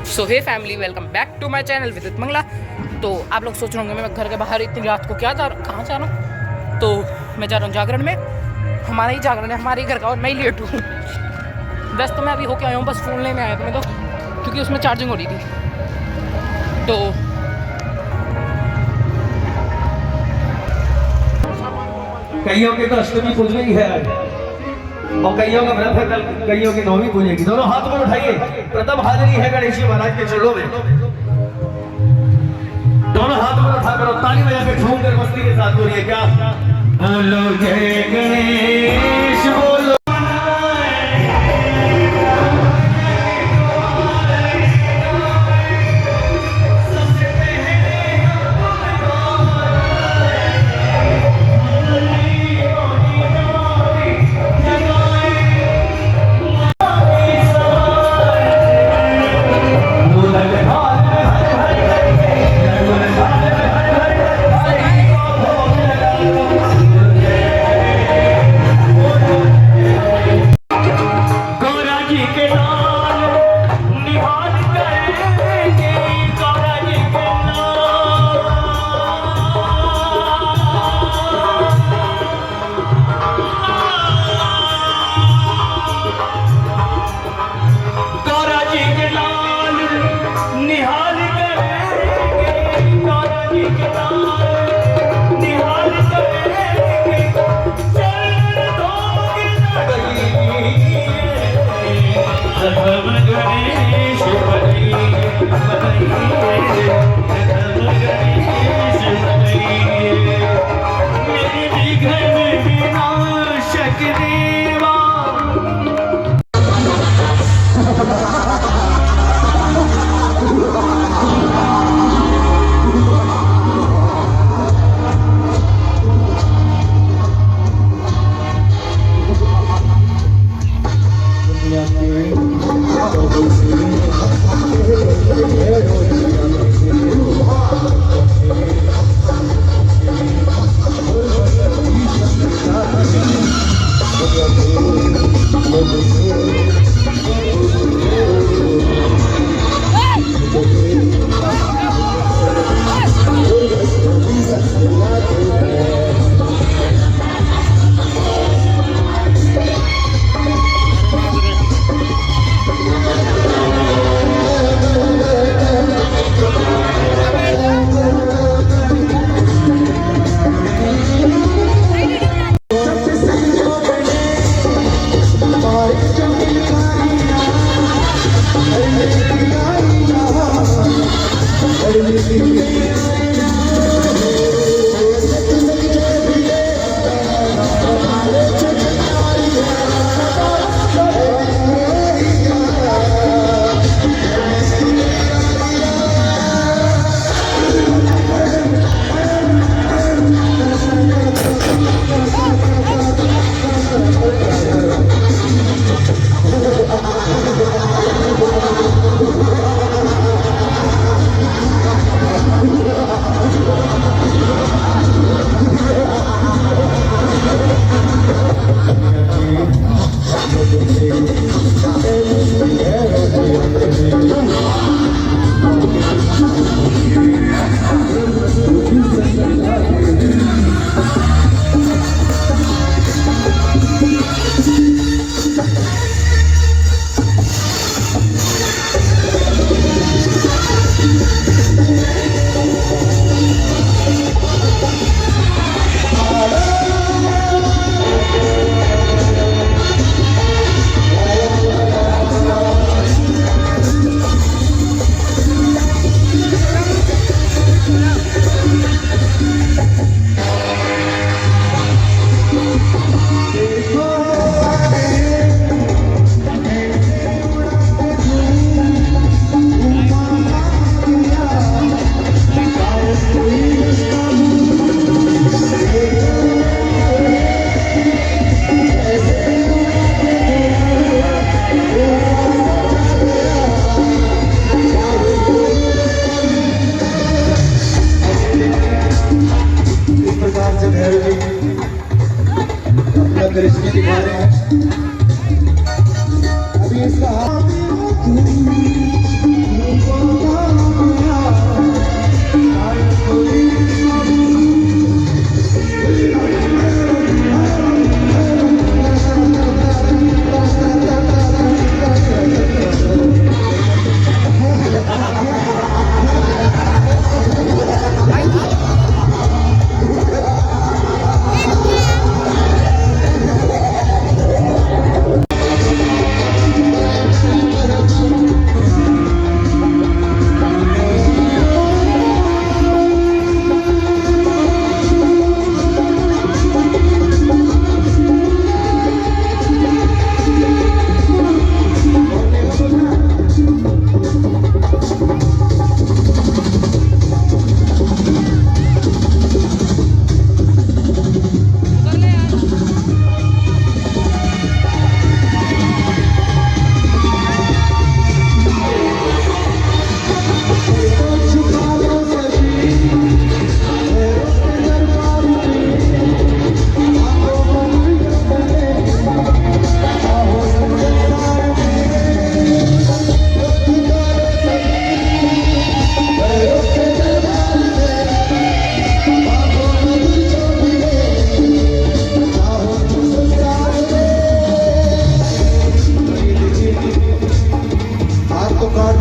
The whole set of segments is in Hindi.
So hey family, welcome back to my channel Vidit Mangla. तो आप लोग सोच रहे होंगे मैं घर के बाहर इतनी रात को कहाँ जा रहा हूँ। तो मैं जा रहा हूँ जागरण में। हमारा ही जागरण है, हमारे ही घर का, और मैं ही लेट हूँ। बस तो मैं अभी होके आया हूँ, बस फ़ोन लेने आया था मैं तो, क्योंकि उसमें चार्जिंग हो रही थी। तो कईयों की तो अष्टमी पूज गई है और कईयों का व्रत है कल, कईयों की नौवीं पूजेगी। दोनों हाथ में उठाइए। प्रथम हाजिरी है गणेश जी महाराज के चरणों में। दोनों हाथ में उठाकर ताली बजा के ठूम कर मस्ती के साथ बोलिए क्या? बोलो जय गणेश बोलो।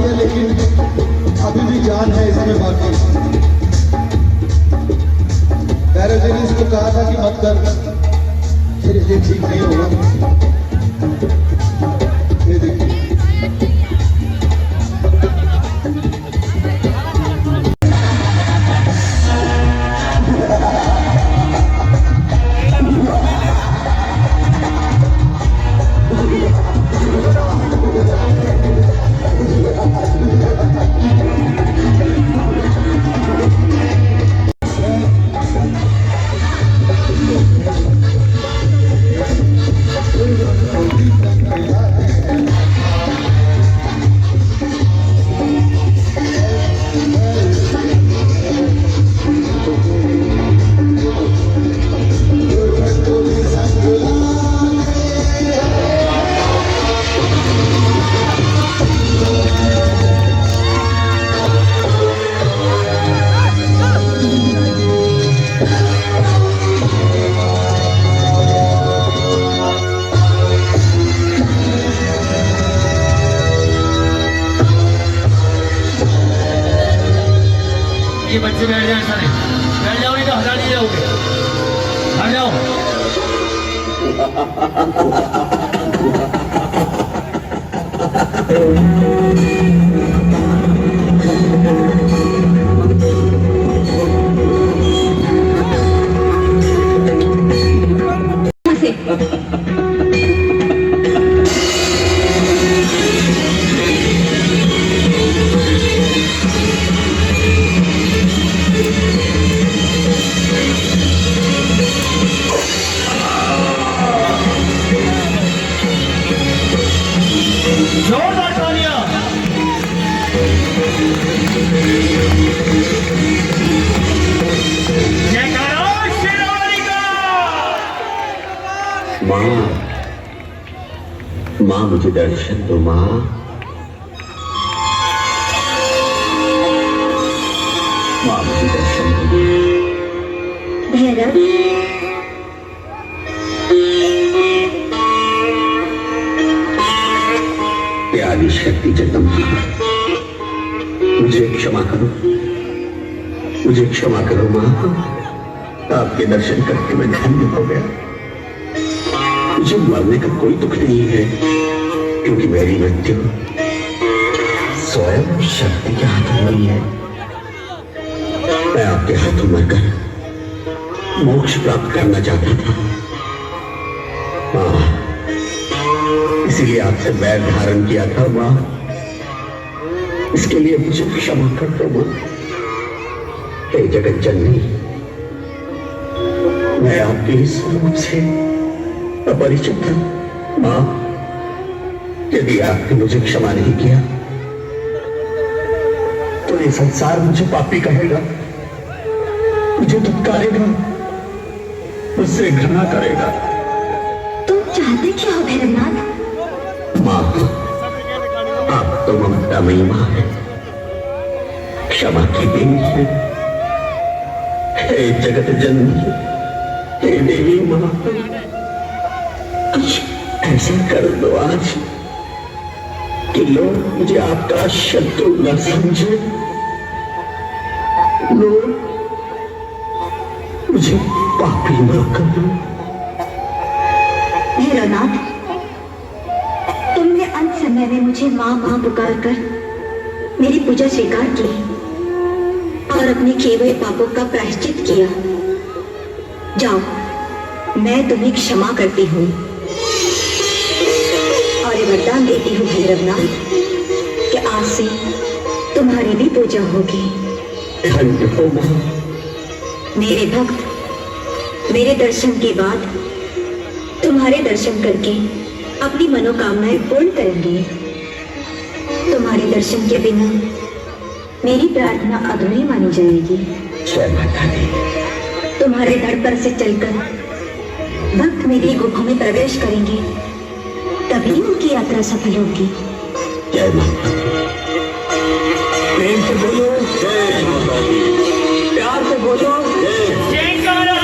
है, लेकिन अभी भी जान है इसमें बाकी। पैराजेनिस को कहा था कि मत कर, फिर ये ठीक नहीं होगा। ये देखिए, ये बच्चे बैठ जाए सारे, बैठ जाओ, नहीं तो हटा नहीं जाओगे, हट जाओ। जोरदार तालियां। जयकारा शेरावाली का। माँ, माँ मुझे दर्शन दो माँ। माँ मुझे दर्शन दो। भैरव, आदि शक्ति जगदम्बा, मुझे क्षमा करो, मुझे क्षमा करो माँ। आपके दर्शन करके मैं धन्य हो गया। मुझे मरने का कोई दुख नहीं है, क्योंकि मेरी मृत्यु स्वयं शक्ति के हाथों में ही है। मैं आपके हाथों मरकर मोक्ष प्राप्त करना चाहता था माँ, इसीलिए आपसे वैर धारण किया था माँ। इसके लिए मुझे क्षमा कर दो माँ। हे जगत जननी, मैं आपके इस रूप से अपरिचित हूं माँ। यदि आपने मुझे क्षमा नहीं किया तो ये संसार मुझे पापी कहेगा, मुझे धुतकारेगा, मुझसे घृणा करेगा। तुम चाहते क्या हो भैरवनाथ? माँ, आप तो ममतामयी माँ है, क्षमा की देवी है। हे जगत जननी, हे देवी माँ, कुछ ऐसा कर दो आज कि लोग मुझे आपका शत्रु न समझे, लोग मुझे पापी न करें। भैरवनाथ, तुमने अंत समय में मुझे माँ माँ पुकार कर मेरी पूजा स्वीकार की और अपने किए हुए पापों का प्रायश्चित किया। जाओ, मैं तुम्हें क्षमा करती हूँ और ये वरदान देती हूँ भैरवनाथ कि आज से तुम्हारी भी पूजा होगी। धन्य हो माँ। मेरे भक्त मेरे दर्शन के बाद तुम्हारे दर्शन करके अपनी मनोकामनाएं पूर्ण करेंगे। तुम्हारे दर्शन के बिना मेरी प्रार्थना अधूरी मानी जाएगी। जय माता दी। तुम्हारे धड़ पर से चलकर भक्त मेरी गुफा में प्रवेश करेंगे, तभी उनकी यात्रा सफल होगी। जय माता दी। प्रेम से बोलो जय माता दी। प्यार से बोलो जयकारा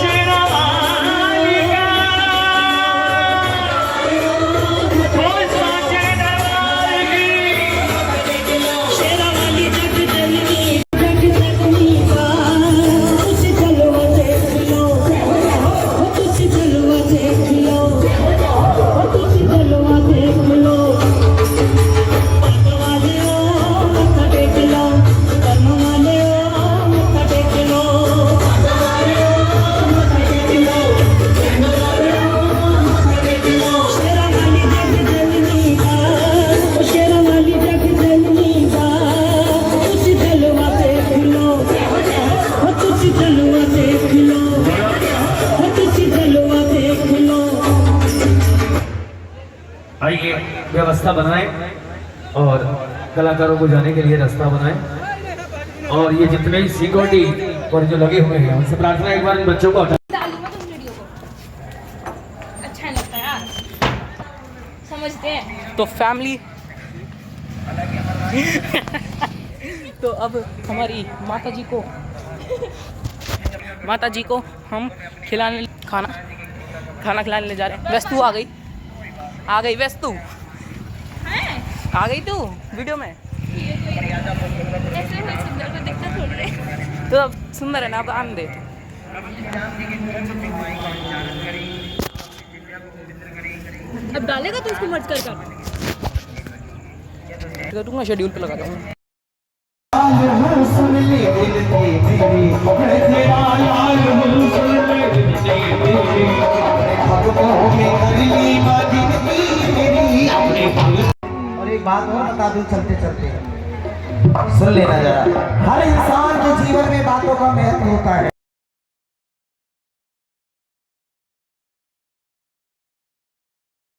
शेरावाली का। बोल साचे दरबार की। और कलाकारों को जाने के लिए रास्ता बनाए। और ये जितने ही सिक्योरिटी और जो लगे हुए हैं उनसे प्रार्थना एक बार इन बच्चों को हटा। डालूंगा तुम वीडियो को, अच्छा नहीं लगता यार, समझते हैं। तो फैमिली तो अब हमारी माता जी को हम खिलाने खाना खिलाने ले जा रहे हैं। वस्तु आ गई वस्तु आ गई तू वीडियो में। ऐसे में सुंदर को दिखता थोड़ी है। तो अब सुंदर है ना, अब आने दे। अब डालेगा तो उसको मर्ज कर दूंगा, शेड्यूल पे लगा दूंगा। और एक बात और बता दूं चलते चलते, सुन लेना जरा। हर इंसान के जीवन में बातों का महत्व होता है।